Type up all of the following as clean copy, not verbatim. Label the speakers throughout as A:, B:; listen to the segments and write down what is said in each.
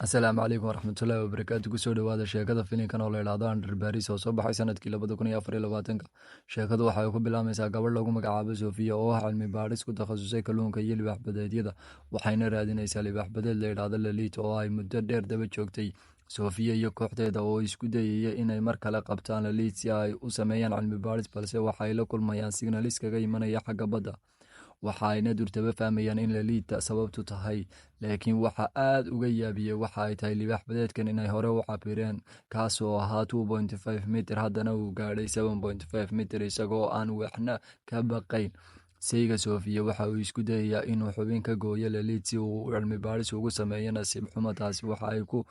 A: asalaamu calaykum waraxmatullaahi wabarakaatu. Kusoo dhawaada sheekada filimkan oo la idhaahdo Under Paris oo soo baxay sanadkii 2024. Sheekadu waxa ay ku bilaabmaysaa gabadh lagu magacaabo Sofia oo ah cilmi baadhis ku takhasusay kalluunka iyo libaax badeedyada, waxayna raadinaysaa libaax badeed la idhaahdo Lilith oo ay muddo dheer daba joogtay. Sofia iyo kooxdeeda oo isku dayaya inay mar kale qabtaan Lilith si ay u sameeyaan cilmi baadhis, balse waxay la kulmayaan signalis kaga imanaya xagga badda. waxayna durtaba fahmayaan in Lilith sababtu tahay, laakiin waxa aad uga yaabiyey waxa ay tahay libaax badeedkan inay hore u cabireen, kaas oo ahaa 2.5 mitir, haddana uu gaadhay 7.5 mitir isagoo aan waxna ka baqayn. Sayga Sofia waxa uu isku dayayaa inuu xubin ka gooyo Lilith si uu cilmi baadhis ugu sameeyo. Nasiib xumo, taasi waxa ay ku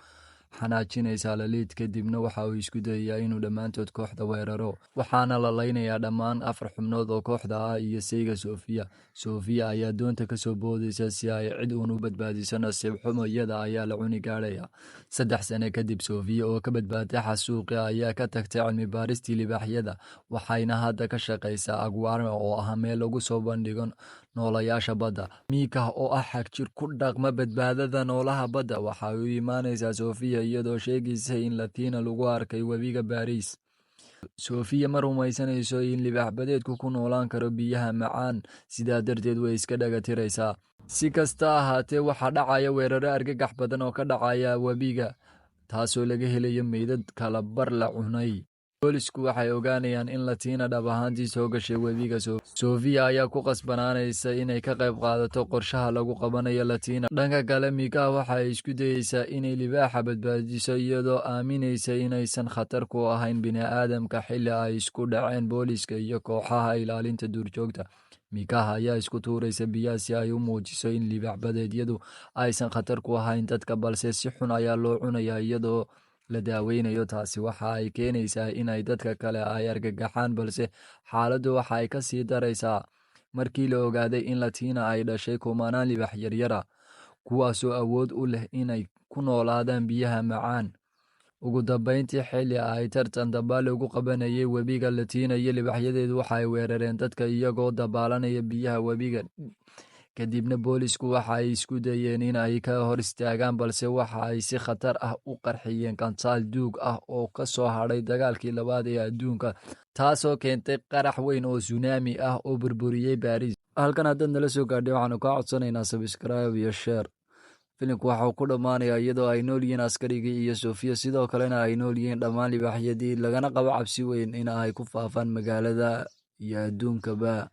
A: xanaajinaysaa Lilith, kadibna waxa uu isku dayayaa inuu dhammaantood kooxda weeraro, waxaana la laynayaa dhammaan 4 xubnood oo kooxda ah iyo sayga Sofia. Sofia ayaa doonta ka soo boodaysa si ay cid uun u badbaadiso. Nasiib xumo, iyada ayaa la cuni gaadhaya. 3 sano kadib, Sofia oo ka badbaaday xasuuqi ayaa ka tagtay cilmi baadhistii libaaxyada, waxayna hadda ka shaqaysaa Aquarium oo ah meel lagu soo bandhigo noolayaasha badda. Mika oo ah xagjir ku dhaqma badbaadada noolaha badda waxa u imaanaysaa Sofia iyadoo sheegaysa in Latina lagu arkay webiga Paris. Sofia ma rumaysanayso in libaax badeedku ku noolaan karo biyaha macaan, sidaa darteed way iska dhaga tiraysaa. Si kasta ahaatee, waxaa dhacaya weeraro argagax badan oo ka dhacaya webiga, taasoo laga helayo meydad kala bar la cunay. Boolisku waxay ogaanayaan in Latina dhab ahaantii soo gashay webiga. Sofia ayaa ku qasbanaanaysa inay ka qayb qaadato qorshaha lagu qabanayo Latina. Dhanka kale, Mika waxay isku dayaysaa inay libaaxa badbaadiso iyadoo aaminaysa inaysan khatar ku ahayn bini'aadamka xilli ay isku dhaceen booliska iyo kooxaha ilaalinta duurjoogta. Mika ayaa isku tuuraysa biyaha si ay u muujiso in libaax badeedyadu aysan khatar ku ahayn dadka, balse si xun ayaa loo cunayaa iyadoo la daaweynayo. Taasi waxa ay keenaysaa inay dadka kale ay argagaxaan, balse xaaladdu waxa ay ka sii daraysaa markii la ogaaday in Latina ay dhashay kumanaan libaax yaryara, kuwaasoo awood u leh inay ku noolaadaan biyaha macaan. Ugu dambeyntii, xilli ay tartan dabaal lagu qabanayay webiga, Latina iyo libaaxyadeedu waxay weerareen dadka iyagoo dabaalanaya biyaha webiga. Kadibna boolisku waxa ay isku dayeen in ay ka hor istaagaan, balse waxa ay si khatar ah u qarxiyeen kantaal duug ah oo ka soo hadhay dagaalkii labaad ee adduunka, taasoo keentay qarax weyn oo tsunami ah oo burburiyey Paris. Halkan haddaad nala soo gaadhay, waxaanu kaa codsanaynaa subscribe iyo share. Filimku waxa uu ku dhammaanayaa iyadoo ay nool yihiin askarigii iyo Sofia, sidoo kalena ay nool yihiin dhammaan libaaxyadii, lagana qabo cabsi weyn in ay ku faafaan magaalada iyo adduunkaba.